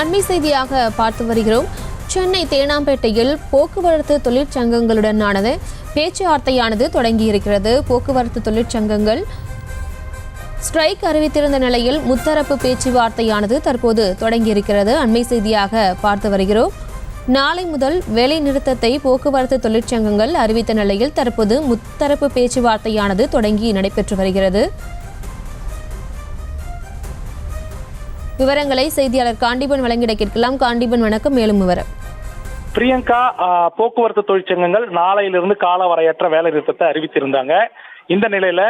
அண்மை செய்தியாக பார்த்து வருகிறோம். சென்னை தேனாம்பேட்டையில் போக்குவரத்து தொழிற்சங்கங்களுடனான பேச்சுவார்த்தையானது தொடங்கியிருக்கிறது. போக்குவரத்து தொழிற்சங்கங்கள் ஸ்ட்ரைக் அறிவித்திருந்த நிலையில் முத்தரப்பு பேச்சுவார்த்தையானது தற்போது தொடங்கியிருக்கிறது. அண்மை செய்தியாக பார்த்து வருகிறோம். நாளை முதல் வேலை நிறுத்தத்தை போக்குவரத்து தொழிற்சங்கங்கள் அறிவித்த நிலையில் தற்போது முத்தரப்பு பேச்சுவார்த்தையானது தொடங்கி நடைபெற்று வருகிறது. விவரங்களை செய்தியாளர் காண்டிபன் வழங்கிட கேட்கலாம். காண்டிபன் வணக்கம். மேலும் விவரம். பிரியங்கா, போக்குவரத்து தொழிற்சங்கங்கள் நாளையிலிருந்து காலவரையற்ற வேலை நிறுத்தத்தை அறிவித்திருந்தாங்க. இந்த நிலையில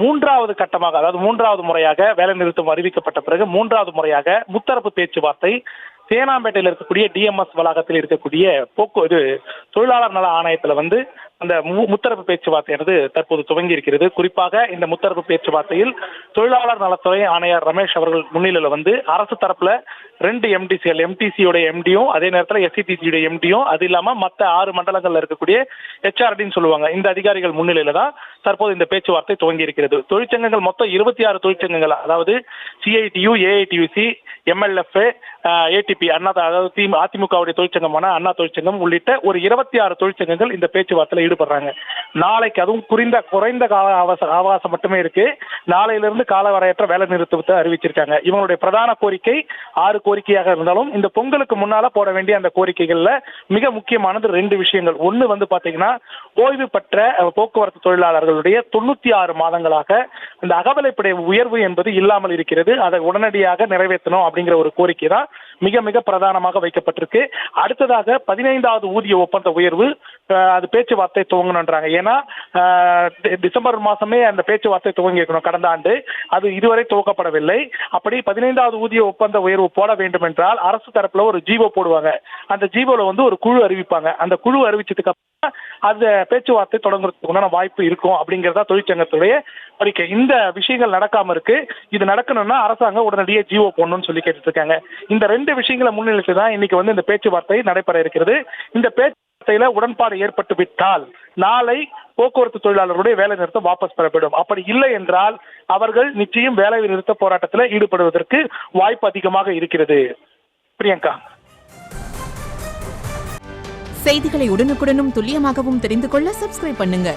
மூன்றாவது கட்டமாக, அதாவது மூன்றாவது முறையாக வேலை நிறுத்தம் அறிவிக்கப்பட்ட பிறகு மூன்றாவது முறையாக முத்தரப்பு பேச்சுவார்த்தை தேனாம்பேட்டையில் இருக்கக்கூடிய டிஎம்எஸ் வளாகத்தில் இருக்கக்கூடிய தொழிலாளர் நல ஆணையத்துல அந்த முத்தரப்பு பேச்சுவார்த்தையானது தற்போது துவங்கி இருக்கிறது. குறிப்பாக இந்த முத்தரப்பு பேச்சுவார்த்தையில் தொழிலாளர் நலத்துறை ஆணையர் ரமேஷ் அவர்கள் முன்னிலையில அரசு தரப்புல 2 எம்டிசிகள், எம்டிசியோட எம்டியும் அதே நேரத்தில் எஸ்சிடிசியோட எம்டியும், அது இல்லாம மற்ற 6 மண்டலங்கள்ல இருக்கக்கூடிய ஹெச்ஆர்டின்னு சொல்லுவாங்க, இந்த அதிகாரிகள் முன்னிலையில தான் தற்போது இந்த பேச்சுவார்த்தை துவங்கி இருக்கிறது. தொழிற்சங்கங்கள் மொத்தம் 26 தொழிற்சங்கங்கள், அதாவது சிஐடியு, ஏஐடியூசி, எம்எல்எஃப், ஏடிபி அண்ணா, அதாவது அதிமுகவுடைய தொழிற்சங்கமான அண்ணா தொழிற்சங்கம் உள்ளிட்ட ஒரு 26 தொழிற்சங்கங்கள் இந்த பேச்சுவார்த்தையில் ஈடுபடுறாங்க. நாளைக்கு அதுவும் குறைந்த கால அவகாசம் மட்டுமே இருக்கு. நாளையிலிருந்து காலவரையற்ற வேலை நிறுத்தத்தை அறிவிச்சிருக்காங்க. இவங்களுடைய பிரதான கோரிக்கை 6 கோரிக்கையாக இருந்தாலும் இந்த பொங்கலுக்கு முன்னால போட வேண்டிய அந்த கோரிக்கைகள்ல மிக முக்கியமானது 2 விஷயங்கள். ஒன்னு பாத்தீங்கன்னா, ஓய்வு பெற்ற போக்குவரத்து தொழிலாளர்களுடைய 96 மாதங்களாக இந்த அகவிலைப்படை உயர்வு என்பது இல்லாமல் இருக்கிறது. அதை உடனடியாக நிறைவேற்றணும் அப்படிங்கிற ஒரு கோரிக்கை தான் மிக மிக பிரதானமாக வைக்கப்பட்டிருக்கு. அடுத்ததாக 15வது ஊதிய ஒப்பந்த உயர்வு, அது பேச்சுவார்த்தை துவங்கணுன்றாங்க. ஏன்னா டிசம்பர் மாசமே அந்த பேச்சுவார்த்தை துவங்கி இருக்கணும் கடந்த ஆண்டு, அது இதுவரை துவக்கப்படவில்லை. அப்படி 15வது ஊதிய ஒப்பந்த உயர்வு போட வேண்டும் என்றால் அரசு தரப்புல ஒரு ஜீவோ போடுவாங்க. அந்த ஜீவோல ஒரு குழு அறிவிப்பாங்க. அந்த குழு அறிவிச்சதுக்கு அப்புறம் அந்த பேச்சுவார்த்தை தொடங்குறதுக்கு வாய்ப்பு இருக்கும் அப்படிங்கறதா தொழிற்சங்கத்துடைய கோரிக்கை. இந்த விஷயங்கள் நடக்காம இருக்கு. இது நடக்கணும்னா அரசாங்கம் உடனடியே ஜீவோ போடணும்னு சொல்லி கேட்டு இருக்காங்க. இந்த 2 விஷயங்களை முன்னிலைக்கு தான் இன்னைக்கு இந்த பேச்சுவார்த்தை நடைபெற இருக்கிறது. இந்த பேச்சுவார்த்தையில உடன்பாடு ஏற்பட்டு விட்டால் நாளை போக்குவரத்து தொழிலாளர்களுடைய வேலை நிறுத்தம் வாபஸ் பெறப்படும். அப்படி இல்லை என்றால் அவர்கள் நிச்சயம் வேலை நிறுத்த போராட்டத்தில் ஈடுபடுவதற்கு வாய்ப்பு அதிகமாக இருக்கிறது. பிரியங்கா, செய்திகளை உடனுக்குடனும் துல்லியமாகவும் தெரிந்து கொள்ள சப்ஸ்கிரைப் பண்ணுங்க.